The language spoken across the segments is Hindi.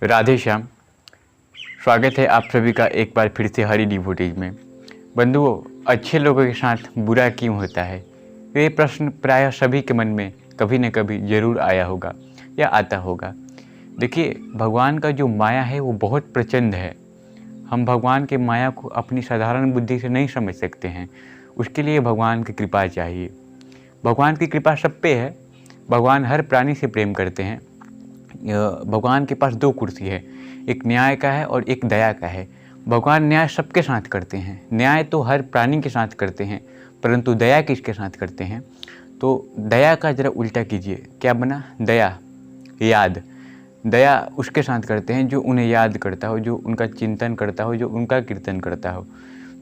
राधे श्याम। स्वागत है आप सभी का एक बार फिर से हरी डिवोटीज में। बंधुओं, अच्छे लोगों के साथ बुरा क्यों होता है? ये प्रश्न प्रायः सभी के मन में कभी न कभी जरूर आया होगा या आता होगा। देखिए, भगवान का जो माया है वो बहुत प्रचंड है। हम भगवान के माया को अपनी साधारण बुद्धि से नहीं समझ सकते हैं। उसके लिए भगवान की कृपा चाहिए। भगवान की कृपा सब पे है। भगवान हर प्राणी से प्रेम करते हैं। भगवान के पास दो कुर्सी है, एक न्याय का है और एक दया का है। भगवान न्याय सबके साथ करते हैं। न्याय तो हर प्राणी के साथ करते हैं, परंतु दया किसके साथ करते हैं? तो दया का जरा उल्टा कीजिए, क्या बना? दया, याद। दया उसके साथ करते हैं जो उन्हें याद करता हो, जो उनका चिंतन करता हो, जो उनका कीर्तन करता हो।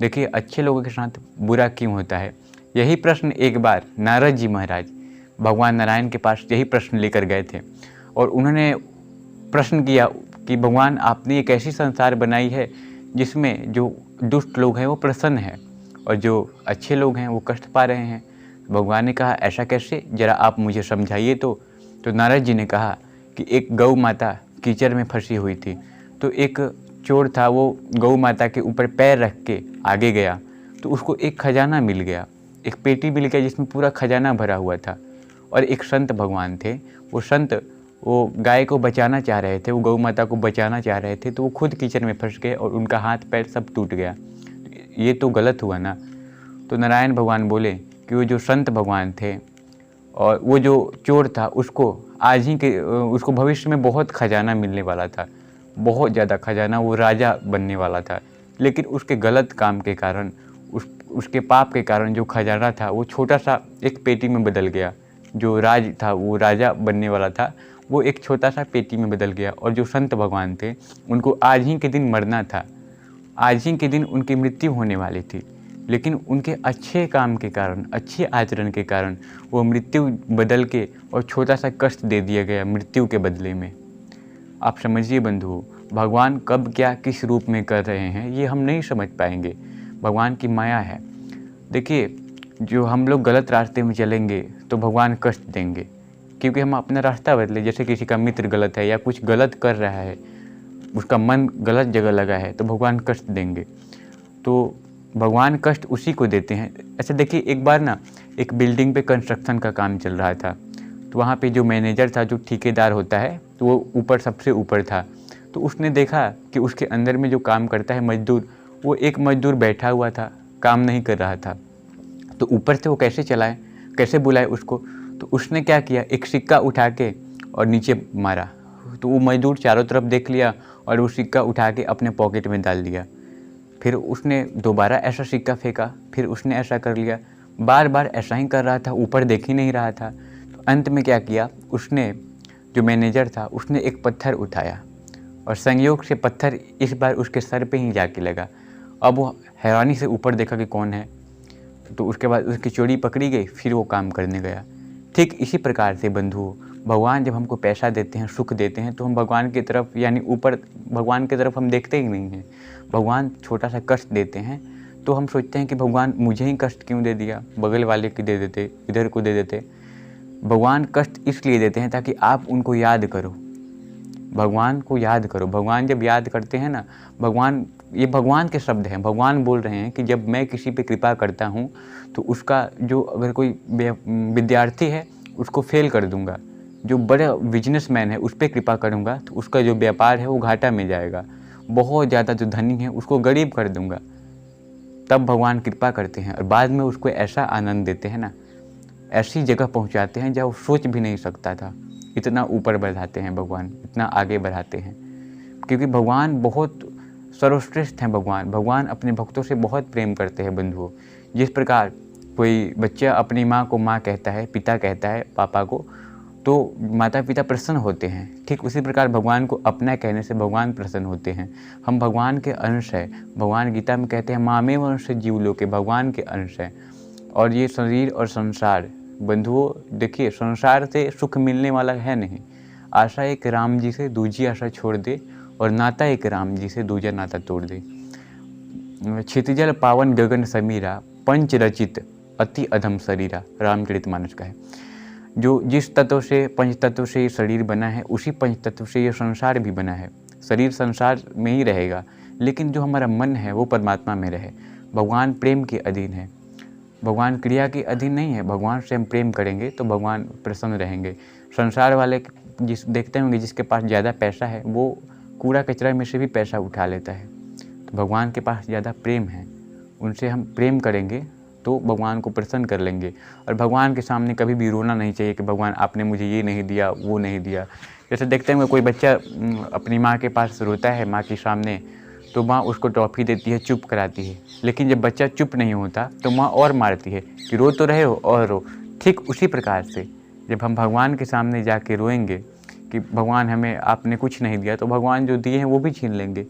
देखिए, अच्छे लोगों के साथ बुरा क्यों होता है? यही प्रश्न एक बार नारद जी महाराज भगवान नारायण के पास यही प्रश्न लेकर गए थे और उन्होंने प्रश्न किया कि भगवान, आपने एक ऐसी संसार बनाई है जिसमें जो दुष्ट लोग हैं वो प्रसन्न हैं और जो अच्छे लोग हैं वो कष्ट पा रहे हैं। भगवान ने कहा, ऐसा कैसे, जरा आप मुझे समझाइए। तो नारद जी ने कहा कि एक गौ माता कीचड़ में फंसी हुई थी। तो एक चोर था, वो गौ माता के ऊपर पैर रख के आगे गया तो उसको एक खजाना मिल गया, एक पेटी मिल गया जिसमें पूरा खजाना भरा हुआ था। और एक संत भगवान थे, वो संत वो गाय को बचाना चाह रहे थे, वो गौ माता को बचाना चाह रहे थे, तो वो खुद कीचड़ में फंस गए और उनका हाथ पैर सब टूट गया। ये तो गलत हुआ ना। तो नारायण भगवान बोले कि वो जो संत भगवान थे और वो जो चोर था उसको उसको भविष्य में बहुत खजाना मिलने वाला था, बहुत ज़्यादा खजाना, वो राजा बनने वाला था। लेकिन उसके गलत काम के कारण, उसके पाप के कारण जो खजाना था वो छोटा सा एक पेटी में बदल गया। जो राज था, वो राजा बनने वाला था, वो एक छोटा सा पेटी में बदल गया। और जो संत भगवान थे उनको आज ही के दिन मरना था, आज ही के दिन उनकी मृत्यु होने वाली थी। लेकिन उनके अच्छे काम के कारण, अच्छे आचरण के कारण वो मृत्यु बदल के और छोटा सा कष्ट दे दिया गया मृत्यु के बदले में। आप समझिए बंधुओं, भगवान कब क्या किस रूप में कर रहे हैं ये हम नहीं समझ पाएंगे। भगवान की माया है। देखिए, जो हम लोग गलत रास्ते में चलेंगे तो भगवान कष्ट देंगे, क्योंकि हम अपना रास्ता बदले। जैसे किसी का मित्र गलत है या कुछ गलत कर रहा है, उसका मन गलत जगह लगा है, तो भगवान कष्ट देंगे। तो भगवान कष्ट उसी को देते हैं। अच्छा देखिए, एक बार ना एक बिल्डिंग पे कंस्ट्रक्शन का काम चल रहा था। तो वहाँ पे जो मैनेजर था, जो ठेकेदार होता है, तो वो ऊपर सबसे ऊपर था। तो उसने देखा कि उसके अंदर में जो काम करता है मजदूर, वो एक मजदूर बैठा हुआ था, काम नहीं कर रहा था। तो ऊपर से वो कैसे चलाए, कैसे बुलाए उसको? तो उसने क्या किया, एक सिक्का उठा के और नीचे मारा। तो वो मजदूर चारों तरफ देख लिया और वो सिक्का उठा के अपने पॉकेट में डाल दिया। फिर उसने दोबारा ऐसा सिक्का फेंका, फिर उसने ऐसा कर लिया। बार बार ऐसा ही कर रहा था, ऊपर देख ही नहीं रहा था। तो अंत में क्या किया उसने, जो मैनेजर था, उसने एक पत्थर उठाया और संयोग से पत्थर इस बार उसके सर पे ही जाके लगा। अब वो हैरानी से ऊपर देखा कि कौन है। तो उसके बाद उसकी चोरी पकड़ी गई, फिर वो काम करने गया। ठीक इसी प्रकार से बंधुओं, भगवान जब हमको पैसा देते हैं, सुख देते हैं, तो हम भगवान की तरफ, यानी ऊपर भगवान की तरफ हम देखते ही नहीं हैं। भगवान छोटा सा कष्ट देते हैं तो हम सोचते हैं कि भगवान मुझे ही कष्ट क्यों दे दिया, बगल वाले को दे देते, इधर को दे देते। भगवान कष्ट इसलिए देते हैं ताकि आप उनको याद करो, भगवान को याद करो। भगवान जब याद करते हैं ना, भगवान, ये भगवान के शब्द हैं, भगवान बोल रहे हैं कि जब मैं किसी पे कृपा करता हूँ तो उसका जो, अगर कोई विद्यार्थी है उसको फेल कर दूंगा, जो बड़े बिजनेसमैन है उस पर कृपा करूँगा तो उसका जो व्यापार है वो घाटा में जाएगा, बहुत ज़्यादा जो धनी है उसको गरीब कर दूंगा। तब भगवान कृपा करते हैं और बाद में उसको ऐसा आनंद देते हैं ना, ऐसी जगह पहुँचाते हैं जहाँ वो सोच भी नहीं सकता था। इतना ऊपर बढ़ाते हैं भगवान, इतना आगे बढ़ाते हैं, क्योंकि भगवान बहुत सर्वश्रेष्ठ हैं। भगवान अपने भक्तों से बहुत प्रेम करते हैं बंधुओं। जिस प्रकार कोई बच्चा अपनी माँ को माँ कहता है, पिता कहता है पापा को, तो माता पिता प्रसन्न होते हैं। ठीक उसी प्रकार भगवान को अपना कहने से भगवान प्रसन्न होते हैं। हम भगवान के अंश है। भगवान गीता में कहते हैं मामेव अंश जीवलोके, भगवान के अंश है। और ये शरीर और संसार, बंधुओं देखिए, संसार से सुख मिलने वाला है नहीं। आशा एक राम जी से दूजी आशा छोड़ दे और नाता एक राम जी से दूजा नाता तोड़ दे। क्षितिजल पावन गगन समीरा, पंच रचित अति अधम शरीरा, रामचरितमानस का है। जो जिस तत्व से, पंच तत्व से ये शरीर बना है, उसी पंच तत्व से ये संसार भी बना है। शरीर संसार में ही रहेगा, लेकिन जो हमारा मन है वो परमात्मा में रहे। भगवान प्रेम के अधीन है, भगवान क्रिया के अधीन नहीं है। भगवान से हम प्रेम करेंगे तो भगवान प्रसन्न रहेंगे। संसार वाले जिस देखते होंगे जिसके पास ज़्यादा पैसा है वो कूड़ा कचरा में से भी पैसा उठा लेता है। तो भगवान के पास ज़्यादा प्रेम है, उनसे हम प्रेम करेंगे तो भगवान को प्रसन्न कर लेंगे। और भगवान के सामने कभी भी रोना नहीं चाहिए कि भगवान आपने मुझे ये नहीं दिया, वो नहीं दिया। जैसे देखते हैं कोई बच्चा अपनी माँ के पास रोता है माँ के सामने, तो माँ उसको टॉफ़ी देती है, चुप कराती है। लेकिन जब बच्चा चुप नहीं होता तो माँ और मारती है कि रो तो रहे हो और रो। ठीक उसी प्रकार से जब हम भगवान के सामने जाके रोएंगे कि भगवान हमें आपने कुछ नहीं दिया, तो भगवान जो दिए हैं वो भी छीन लेंगे।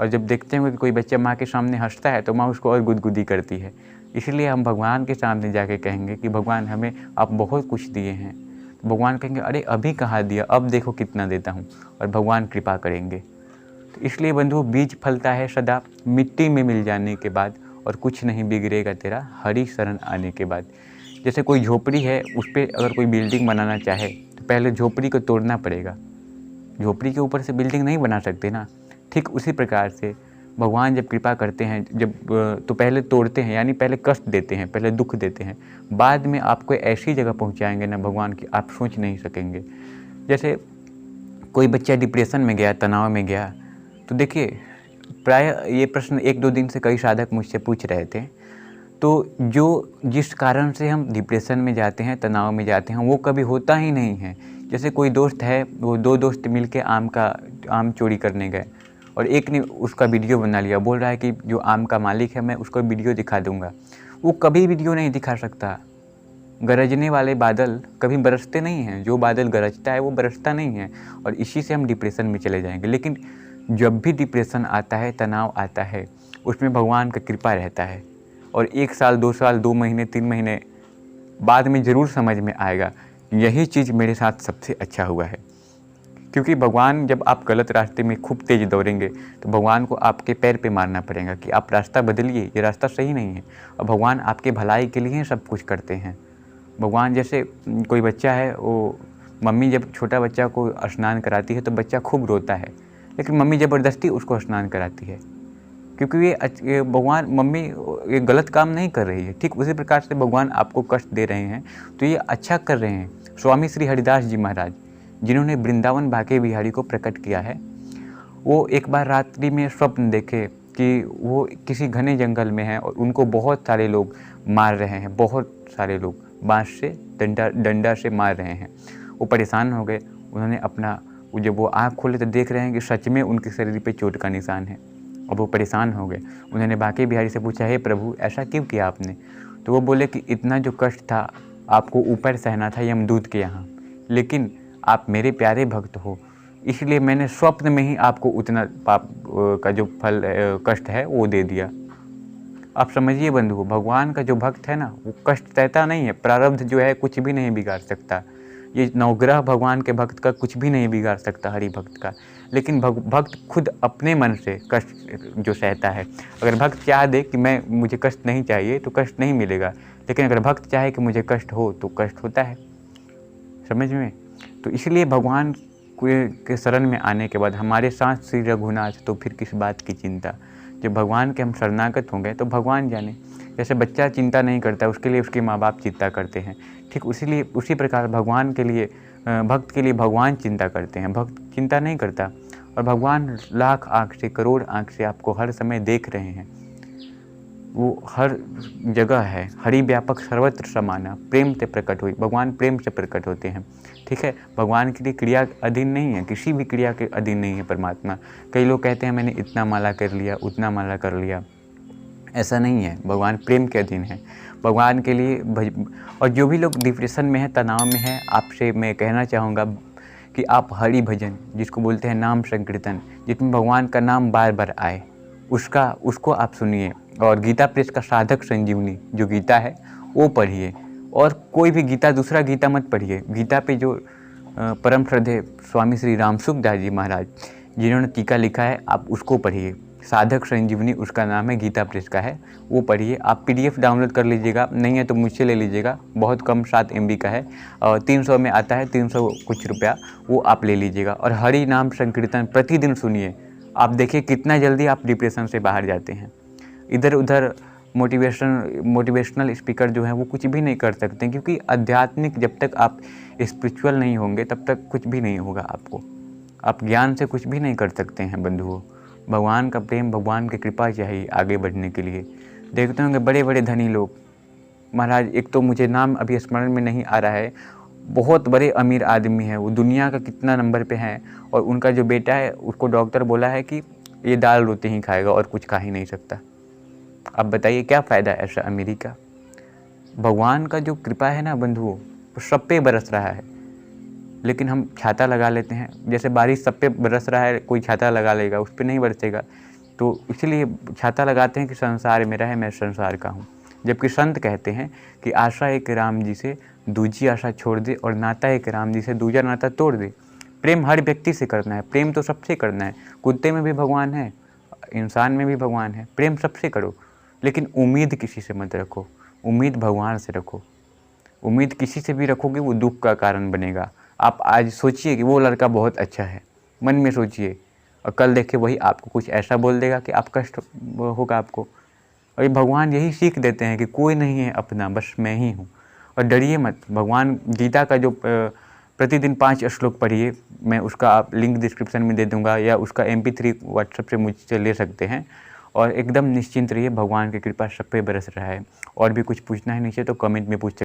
और जब देखते हैं कि कोई बच्चा माँ के सामने हंसता है तो माँ उसको और गुदगुदी करती है। इसलिए हम भगवान के सामने जाके कहेंगे कि भगवान हमें आप बहुत कुछ दिए हैं। तो भगवान कहेंगे अरे अभी कहाँ दिया, अब देखो कितना देता हूँ, और भगवान कृपा करेंगे। तो इसलिए बंधुओं, बीज फलता है सदा मिट्टी में मिल जाने के बाद, और कुछ नहीं बिगड़ेगा तेरा हरि शरण आने के बाद। जैसे कोई झोपड़ी है, उस पर अगर कोई बिल्डिंग बनाना चाहे तो पहले झोपड़ी को तोड़ना पड़ेगा। झोपड़ी के ऊपर से बिल्डिंग नहीं बना सकते ना। ठीक उसी प्रकार से भगवान जब कृपा करते हैं, तो पहले तोड़ते हैं, यानी पहले कष्ट देते हैं, पहले दुख देते हैं, बाद में आपको ऐसी जगह पहुंचाएंगे ना भगवान की आप सोच नहीं सकेंगे। जैसे कोई बच्चा डिप्रेशन में गया, तनाव में गया, तो देखिए प्राय ये प्रश्न 1-2 दिन से कई साधक मुझसे पूछ रहे थे। तो जिस कारण से हम डिप्रेशन में जाते हैं, तनाव में जाते हैं, वो कभी होता ही नहीं है। जैसे कोई दोस्त है, वो 2 दोस्त मिलके आम चोरी करने गए, और एक ने उसका वीडियो बना लिया, बोल रहा है कि जो आम का मालिक है मैं उसको वीडियो दिखा दूंगा। वो कभी वीडियो नहीं दिखा सकता। गरजने वाले बादल कभी बरसते नहीं हैं, जो बादल गरजता है वो बरसता नहीं है, और इसी से हम डिप्रेशन में चले जाएंगे। लेकिन जब भी डिप्रेशन आता है, तनाव आता है, उसमें भगवान का कृपा रहता है, और 1 साल 2 साल 2 महीने 3 महीने बाद में ज़रूर समझ में आएगा यही चीज़ मेरे साथ सबसे अच्छा हुआ है। क्योंकि भगवान, जब आप गलत रास्ते में खूब तेज़ दौड़ेंगे तो भगवान को आपके पैर पे मारना पड़ेगा कि आप रास्ता बदलिए, ये रास्ता सही नहीं है। और भगवान आपके भलाई के लिए सब कुछ करते हैं। भगवान, जैसे कोई बच्चा है, वो मम्मी जब छोटा बच्चा को स्नान कराती है तो बच्चा खूब रोता है, लेकिन मम्मी ज़बरदस्ती उसको स्नान कराती है, क्योंकि ये भगवान, मम्मी ये गलत काम नहीं कर रही है। ठीक उसी प्रकार से भगवान आपको कष्ट दे रहे हैं तो ये अच्छा कर रहे हैं। स्वामी श्री हरिदास जी महाराज, जिन्होंने वृंदावन बांके बिहारी को प्रकट किया है, वो एक बार रात्रि में स्वप्न देखे कि वो किसी घने जंगल में हैं और उनको बहुत सारे लोग मार रहे हैं, बहुत सारे लोग बाँस से डंडा से मार रहे हैं। वो परेशान हो गए। उन्होंने जब वो आँख खोले तो देख रहे हैं कि सच में उनके शरीर पे चोट का निशान है। अब वो परेशान हो गए। उन्होंने बांके बिहारी से पूछा, हे प्रभु ऐसा क्यों किया आपने? तो वो बोले कि इतना जो कष्ट था आपको ऊपर सहना था यमदूत के यहाँ, लेकिन आप मेरे प्यारे भक्त हो, इसलिए मैंने स्वप्न में ही आपको उतना पाप का जो फल कष्ट है वो दे दिया। आप समझिए बंधु, भगवान का जो भक्त है ना, वो कष्ट सहता नहीं है। प्रारब्ध जो है कुछ भी नहीं बिगाड़ सकता। ये नवग्रह भगवान के भक्त का कुछ भी नहीं बिगाड़ सकता, हरि भक्त का। लेकिन भक्त खुद अपने मन से कष्ट जो सहता है। अगर भक्त चाह दे कि मुझे कष्ट नहीं चाहिए तो कष्ट नहीं मिलेगा, लेकिन अगर भक्त चाहे कि मुझे कष्ट हो तो कष्ट होता है। समझ में? तो इसलिए भगवान के शरण में आने के बाद हमारे साथ श्री रघुनाथ, तो फिर किस बात की चिंता। जब भगवान के हम शरणागत होंगे तो भगवान जाने। जैसे बच्चा चिंता नहीं करता, उसके लिए उसके माँ बाप चिंता करते हैं, ठीक उसी प्रकार भगवान के लिए, भक्त के लिए भगवान चिंता करते हैं। भक्त चिंता नहीं करता, और भगवान लाख आँख से, करोड़ आँख से आपको हर समय देख रहे हैं। वो हर जगह है। हरि व्यापक सर्वत्र समाना, प्रेम से प्रकट हुई। भगवान प्रेम से प्रकट होते हैं। ठीक है, भगवान के लिए क्रिया अधीन नहीं है, किसी भी क्रिया के अधीन नहीं है परमात्मा। कई लोग कहते हैं मैंने इतना माला कर लिया, उतना माला कर लिया, ऐसा नहीं है। भगवान प्रेम के अधीन है। भगवान के लिए और जो भी लोग डिप्रेशन में है, तनाव में है, आपसे मैं कहना चाहूँगा कि आप हरि भजन, जिसको बोलते हैं नाम संकीर्तन, जिसमें भगवान का नाम बार बार आए, उसको आप सुनिए। और गीता प्रेस का साधक संजीवनी जो गीता है वो पढ़िए, और कोई भी गीता, दूसरा गीता मत पढ़िए। गीता पे जो परम श्रद्धेय स्वामी श्री रामसुखदास जी महाराज, जिन्होंने टीका लिखा है, आप उसको पढ़िए। साधक संजीवनी उसका नाम है, गीता प्रेस का है, वो पढ़िए। आप PDF डाउनलोड कर लीजिएगा, नहीं है तो मुझसे ले लीजिएगा, बहुत कम 7 MB का है और 300 में आता है, 300 कुछ रुपया, वो आप ले लीजिएगा। और हरि नाम संकीर्तन प्रतिदिन सुनिए, आप देखिए कितना जल्दी आप डिप्रेशन से बाहर जाते हैं। इधर उधर मोटिवेशनल स्पीकर जो हैं वो कुछ भी नहीं कर सकते, क्योंकि आध्यात्मिक जब तक आप स्पिरिचुअल नहीं होंगे तब तक कुछ भी नहीं होगा आपको। आप ज्ञान से कुछ भी नहीं कर सकते हैं बंधुओं। भगवान का प्रेम, भगवान की कृपा चाहिए आगे बढ़ने के लिए। देखते होंगे बड़े बड़े धनी लोग, महाराज, एक तो मुझे नाम अभी स्मरण में नहीं आ रहा है, बहुत बड़े अमीर आदमी है, वो दुनिया का कितना नंबर पे है, और उनका जो बेटा है उसको डॉक्टर बोला है कि ये दाल रोटी ही खाएगा और कुछ खा ही नहीं सकता। अब बताइए क्या फ़ायदा ऐसा अमीरी का। भगवान का जो कृपा है ना बंधुओं, वो सब पे बरस रहा है, लेकिन हम छाता लगा लेते हैं। जैसे बारिश सब पे बरस रहा है, कोई छाता लगा लेगा, उस पर नहीं बरसेगा, तो इसलिए छाता लगाते हैं कि संसार मेरा है, मैं संसार का हूँ। जबकि संत कहते हैं कि आशा एक राम जी से दूजी आशा छोड़ दे, और नाता एक राम जी से दूजा नाता तोड़ दे। प्रेम हर व्यक्ति से करना है, प्रेम तो सबसे करना है। कुत्ते में भी भगवान है, इंसान में भी भगवान है, प्रेम सबसे करो, लेकिन उम्मीद किसी से मत रखो, उम्मीद भगवान से रखो। उम्मीद किसी से भी रखोगे वो दुख का कारण बनेगा। आप आज सोचिए कि वो लड़का बहुत अच्छा है, मन में सोचिए, और कल देखिए वही आपको कुछ ऐसा बोल देगा कि आप कष्ट होगा आपको। और ये भगवान यही सीख देते हैं कि कोई नहीं है अपना, बस मैं ही हूँ। और डरिए मत। भगवान गीता का जो प्रतिदिन 5 श्लोक पढ़िए, मैं उसका आप लिंक डिस्क्रिप्शन में दे दूँगा, या उसका MP3 व्हाट्सएप से मुझसे ले सकते हैं। और एकदम निश्चिंत रहिए, भगवान की कृपा सब पे बरस रहा है। और भी कुछ पूछना है नीचे तो कमेंट में पूछ सकते हैं।